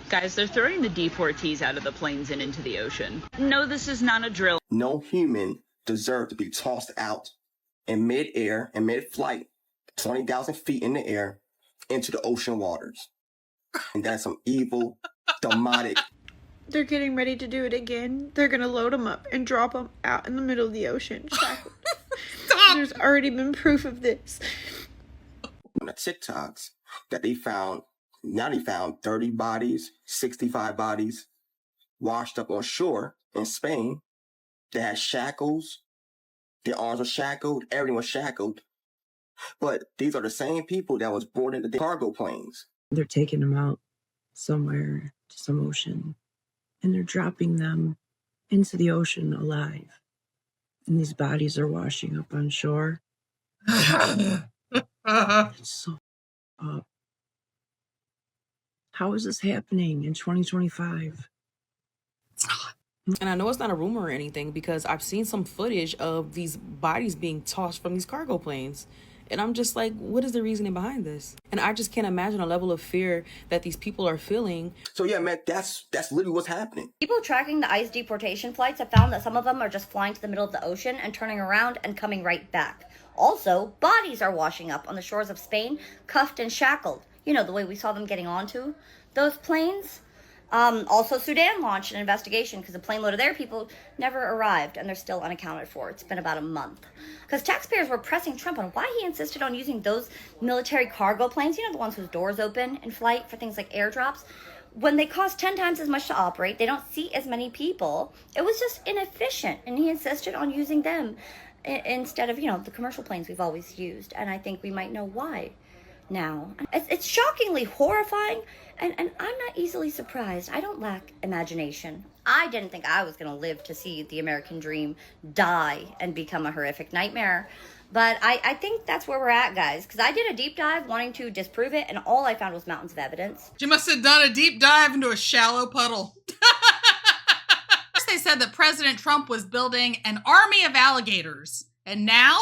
Guys, they're throwing the D4Ts out of the planes and into the ocean. No, this is not a drill. No human deserves to be tossed out in mid-air and mid-flight, 20,000 feet in the air, into the ocean waters. And that's some evil, demonic. They're getting ready to do it again. They're gonna load them up and drop them out in the middle of the ocean. There's already been proof of this. On the TikToks that they found 30 bodies, 65 bodies washed up on shore in Spain. They had shackles. Their arms were shackled. Everything was shackled. But these are the same people that was boarding the cargo planes. They're taking them out somewhere to some ocean, and they're dropping them into the ocean alive. And these bodies are washing up on shore. It's so up. How is this happening in 2025? And I know it's not a rumor or anything because I've seen some footage of these bodies being tossed from these cargo planes. And I'm just like, what is the reasoning behind this? And I just can't imagine a level of fear that these people are feeling. So yeah, man, that's literally what's happening. People tracking the ICE deportation flights have found that some of them are just flying to the middle of the ocean and turning around and coming right back. Also, bodies are washing up on the shores of Spain, cuffed and shackled. You know, the way we saw them getting onto those planes. Also, Sudan launched an investigation because a plane load of their people never arrived and they're still unaccounted for. It's been about a month. Because taxpayers were pressing Trump on why he insisted on using those military cargo planes, you know, the ones whose doors open in flight for things like airdrops. When they cost 10 times as much to operate, they don't seat as many people. It was just inefficient, and he insisted on using them instead of, you know, the commercial planes we've always used. And I think we might know why now. It's shockingly horrifying, and I'm not easily surprised. I don't lack imagination. I didn't think I was going to live to see the American dream die and become a horrific nightmare. But I think that's where we're at, guys, because I did a deep dive wanting to disprove it, and all I found was mountains of evidence. She must have done a deep dive into a shallow puddle. First they said that President Trump was building an army of alligators, and now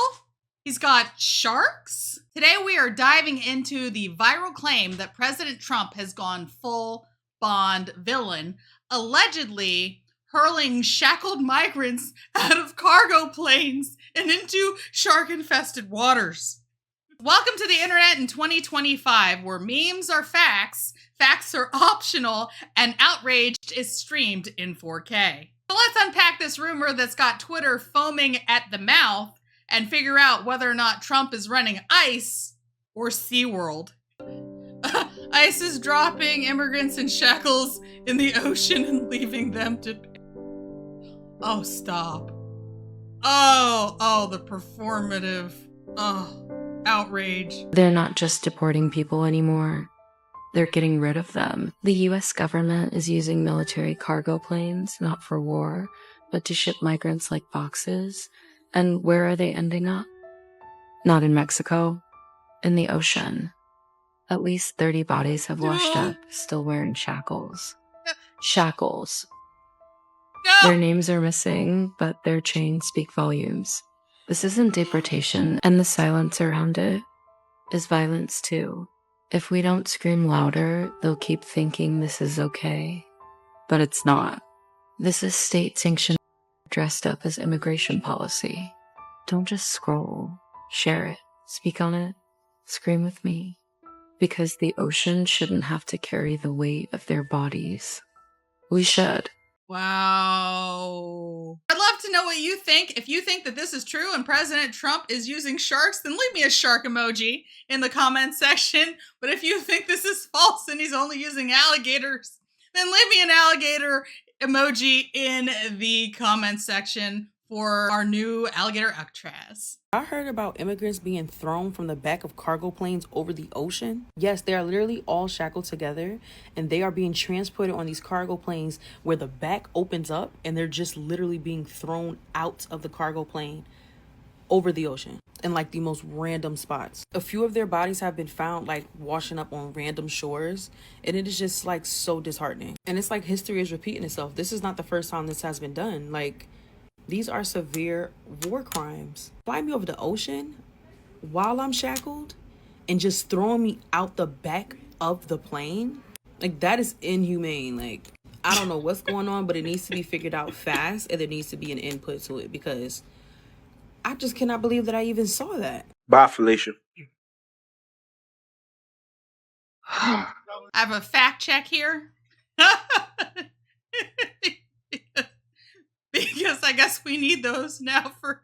he's got sharks? Today we are diving into the viral claim that President Trump has gone full Bond villain, allegedly hurling shackled migrants out of cargo planes and into shark-infested waters. Welcome to the internet in 2025, where memes are facts, facts are optional, and outrage is streamed in 4K. So let's unpack this rumor that's got Twitter foaming at the mouth and figure out whether or not Trump is running ICE or SeaWorld. ICE is dropping immigrants in shackles in the ocean and leaving them to... Oh, stop. Oh, the performative. Oh, outrage. They're not just deporting people anymore. They're getting rid of them. The US government is using military cargo planes, not for war, but to ship migrants like boxes. And where are they ending up? Not in Mexico. In the ocean. At least 30 bodies have washed up, still wearing shackles. Shackles. No. Their names are missing, but their chains speak volumes. This isn't deportation, and the silence around it is violence too. If we don't scream louder, they'll keep thinking this is okay. But it's not. This is state-sanctioned dressed up as immigration policy. Don't just scroll. Share it. Speak on it. Scream with me. Because the ocean shouldn't have to carry the weight of their bodies. We should. Wow. I'd love to know what you think. If you think that this is true and President Trump is using sharks, then leave me a shark emoji in the comments section. But if you think this is false and he's only using alligators, then leave me an alligator emoji in the comments section for our new alligator actress. I heard about immigrants being thrown from the back of cargo planes over the ocean. Yes, they are literally all shackled together and they are being transported on these cargo planes where the back opens up and they're just literally being thrown out of the cargo plane over the ocean in like the most random spots. A few of their bodies have been found like washing up on random shores, and it is just like so disheartening. And it's like history is repeating itself. This is not the first time this has been done. Like, these are severe war crimes. Fly me over the ocean while I'm shackled and just throwing me out the back of the plane. Like, that is inhumane. Like, I don't know what's going on, but it needs to be figured out fast, and there needs to be an input to it, because I just cannot believe that I even saw that. Bye, Felicia. I have a fact check here. Because I guess we need those now for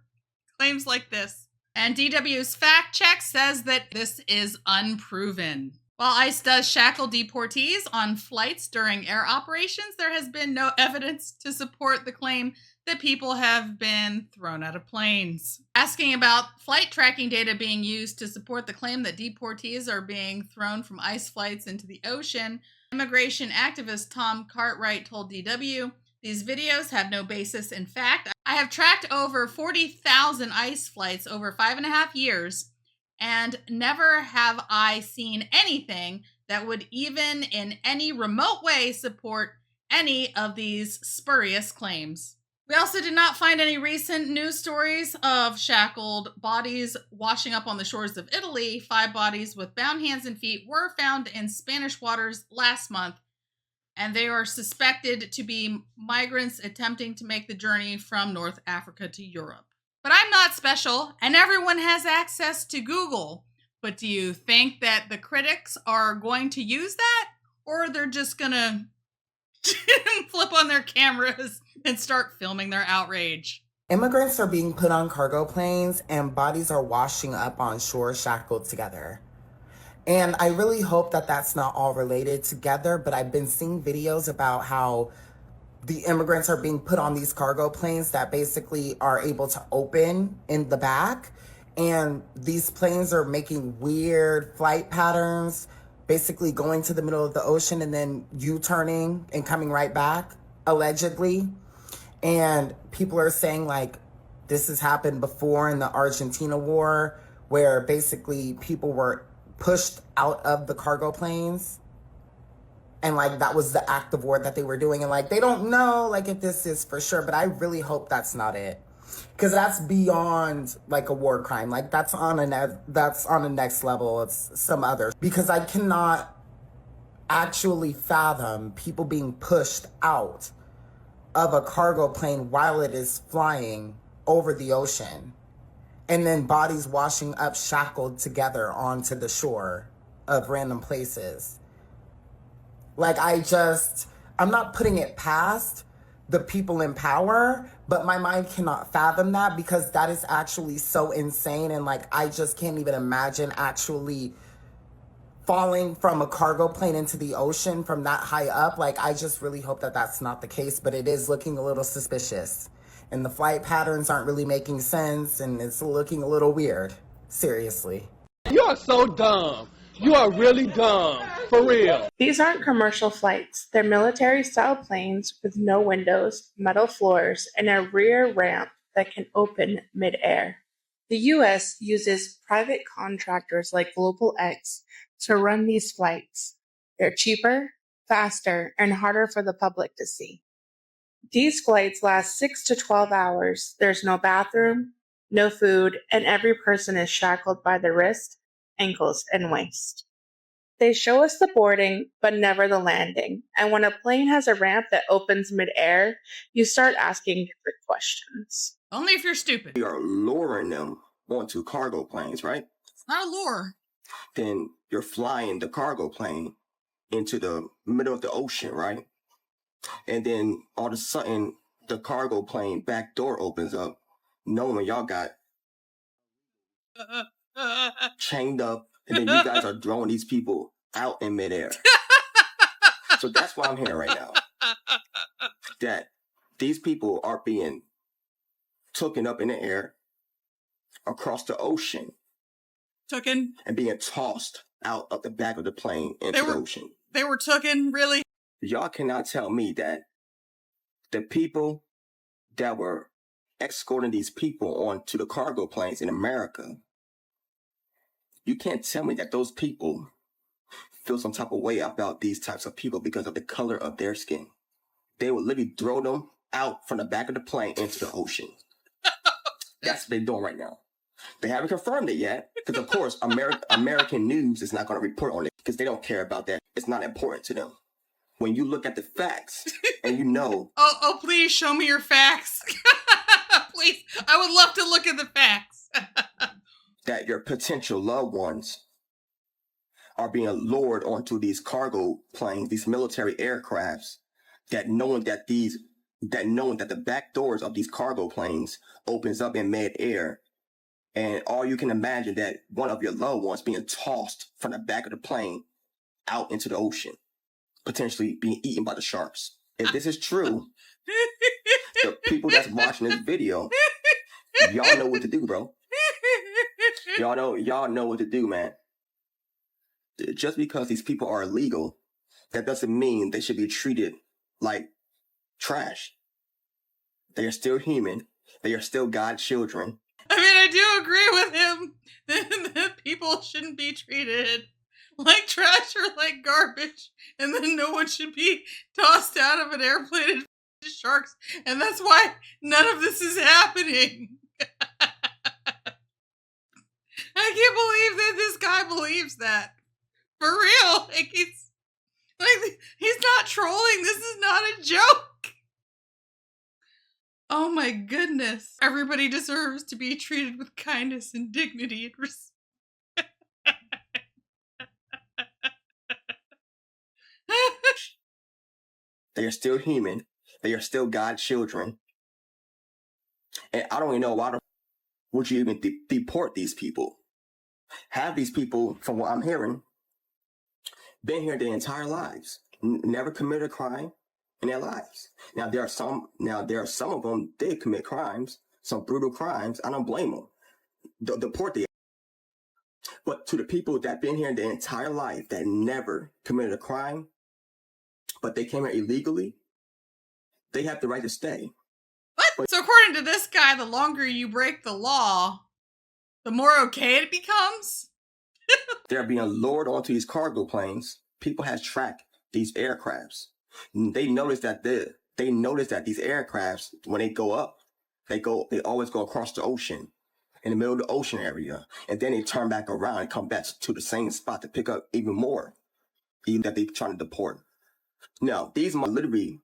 claims like this. And DW's fact check says that this is unproven. While ICE does shackle deportees on flights during air operations, there has been no evidence to support the claim that people have been thrown out of planes. Asking about flight tracking data being used to support the claim that deportees are being thrown from ICE flights into the ocean, immigration activist Tom Cartwright told DW, "These videos have no basis in fact. I have tracked over 40,000 ICE flights over 5.5 years, and never have I seen anything that would even in any remote way support any of these spurious claims." We also did not find any recent news stories of shackled bodies washing up on the shores of Italy. 5 bodies with bound hands and feet were found in Spanish waters last month, and they are suspected to be migrants attempting to make the journey from North Africa to Europe. But I'm not special, and everyone has access to Google. But do you think that the critics are going to use that? Or they're just gonna flip on their cameras and start filming their outrage? Immigrants are being put on cargo planes and bodies are washing up on shore shackled together. And I really hope that that's not all related together, but I've been seeing videos about how the immigrants are being put on these cargo planes that basically are able to open in the back. And these planes are making weird flight patterns, basically going to the middle of the ocean and then U-turning and coming right back, allegedly. And people are saying, like, this has happened before in the Argentina war, where basically people were pushed out of the cargo planes. And, like, that was the act of war that they were doing. And, like, they don't know, like, if this is for sure. But I really hope that's not it. Because that's beyond, like, a war crime. Like, that's on a next level. It's some other. Because I cannot actually fathom people being pushed out of a cargo plane while it is flying over the ocean. And then bodies washing up shackled together onto the shore of random places. Like, I'm not putting it past the people in power, but my mind cannot fathom that, because that is actually so insane. And, like, I just can't even imagine actually falling from a cargo plane into the ocean from that high up. Like, I just really hope that that's not the case, but it is looking a little suspicious. And the flight patterns aren't really making sense, and it's looking a little weird. Seriously. You are so dumb. You are really dumb. For real. These aren't commercial flights. They're military-style planes with no windows, metal floors, and a rear ramp that can open mid-air. The U.S. uses private contractors like Global X to run these flights. They're cheaper, faster, and harder for the public to see. These flights last 6 to 12 hours. There's no bathroom, no food, and every person is shackled by the wrist, ankles, and waist. They show us the boarding, but never the landing. And when a plane has a ramp that opens mid-air, you start asking different questions. Only if you're stupid. We are luring them onto cargo planes, right? It's not a lure. Then you're flying the cargo plane into the middle of the ocean, right? And then all of a sudden, the cargo plane back door opens up, knowing y'all got chained up, and then you guys are throwing these people out in midair. So that's why I'm here right now. That these people are being taken up in the air across the ocean. Taken? And being tossed out of the back of the plane into the ocean. They were taken, really? Y'all cannot tell me that the people that were escorting these people onto the cargo planes in America, you can't tell me that those people feel some type of way about these types of people because of the color of their skin. They would literally throw them out from the back of the plane into the ocean. That's what they're doing right now. They haven't confirmed it yet, because of course American news is not going to report on it because they don't care about that. It's not important to them. when you look at the facts and you know. Oh, please show me your facts. Please, I would love to look at the facts. That your potential loved ones are being lured onto these cargo planes, these military aircrafts, knowing that the back doors of these cargo planes opens up in mid-air, and all you can imagine that one of your loved ones being tossed from the back of the plane out into the ocean, potentially being eaten by the sharks. If this is true, the people that's watching this video, y'all know what to do, bro. Y'all know what to do, man. Just because these people are illegal, that doesn't mean they should be treated like trash. They are still human. They are still God's children. I mean, I do agree with him that people shouldn't be treated like trash or like garbage, and then no one should be tossed out of an airplane and sharks, and that's why none of this is happening. I can't believe that this guy believes that. For real. He's not trolling. This is not a joke. Oh my goodness. Everybody deserves to be treated with kindness and dignity and respect. They are still human. They are still God's children. And I don't even know why would you even deport these people. Have these people, from what I'm hearing, been here their entire lives, never committed a crime in their lives. Now there are some of them did commit crimes, some brutal crimes. I don't blame them. Deport them. But to the people that been here their entire life that never committed a crime, but they came here illegally, they have the right to stay. What? So according to this guy, the longer you break the law, the more okay it becomes? They're being lured onto these cargo planes. People have tracked these aircrafts. They notice that these aircrafts, when they go up, they always go across the ocean, in the middle of the ocean area, and then they turn back around and come back to the same spot to pick up even more, even that they're trying to deport. No, these are literally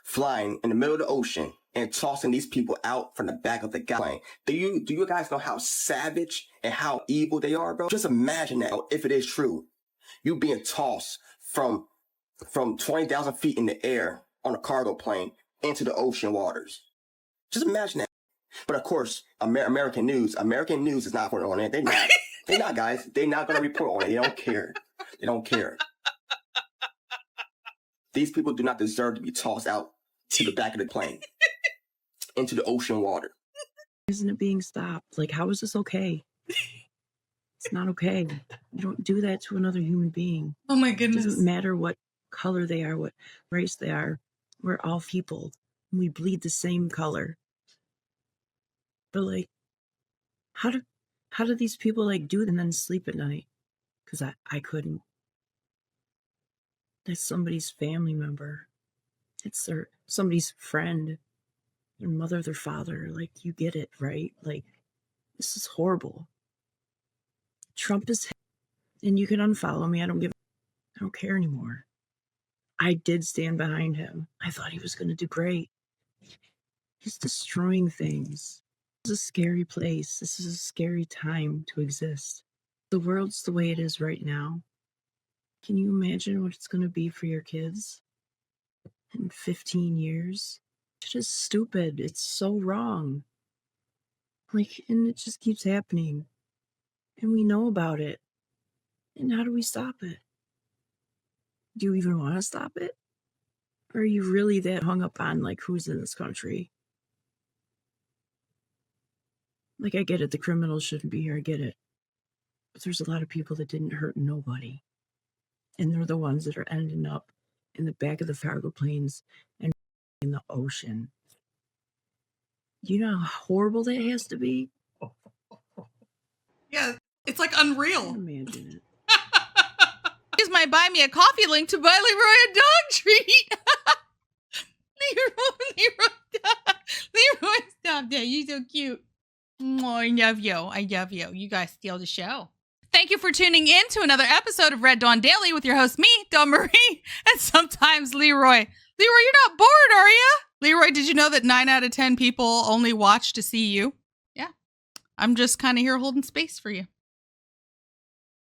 flying in the middle of the ocean and tossing these people out from the back of the plane. Do you guys know how savage and how evil they are, bro? Just imagine that if it is true. You being tossed from 20,000 feet in the air on a cargo plane into the ocean waters. Just imagine that. But of course, American news is not reporting on it. They're not, guys. They're not going to report on it. They don't care. They don't care. These people do not deserve to be tossed out to the back of the plane into the ocean water. Isn't it being stopped? Like, how is this okay? It's not okay. You don't do that to another human being. Oh my goodness. It doesn't matter what color they are, what race they are. We're all people. And we bleed the same color. But like, how do these people like do it and then sleep at night? Because I couldn't. That's somebody's family member. It's somebody's friend, their mother, their father. Like, you get it, right? Like, this is horrible. Trump is, and you can unfollow me. I don't care anymore. I did stand behind him. I thought he was going to do great. He's destroying things. This is a scary place. This is a scary time to exist. The world's the way it is right now. Can you imagine what it's going to be for your kids in 15 years? It's just stupid. It's so wrong. Like, and it just keeps happening. And we know about it. And how do we stop it? Do you even want to stop it? Or are you really that hung up on, like, who's in this country? Like, I get it. The criminals shouldn't be here. I get it. But there's a lot of people that didn't hurt nobody. And they're the ones that are ending up in the back of the cargo planes and in the ocean. You know how horrible that has to be? Yeah, it's like unreal. I can't imagine it. Use my buy me a coffee link to buy Leroy a dog treat. Leroy, stop that. You're so cute. Oh, I love you. I love you. You guys steal the show. Thank you for for tuning in to another episode of Red Dawn Daily with your host, me, Dawn Marie, and sometimes Leroy. Leroy, you're not bored, are you? Leroy, did you know that 9 out of 10 people only watch to see you? Yeah. I'm just kind of here holding space for you.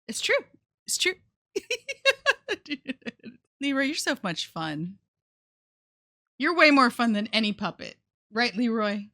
It's true. It's true. Leroy, you're so much fun. You're way more fun than any puppet. Right, Leroy?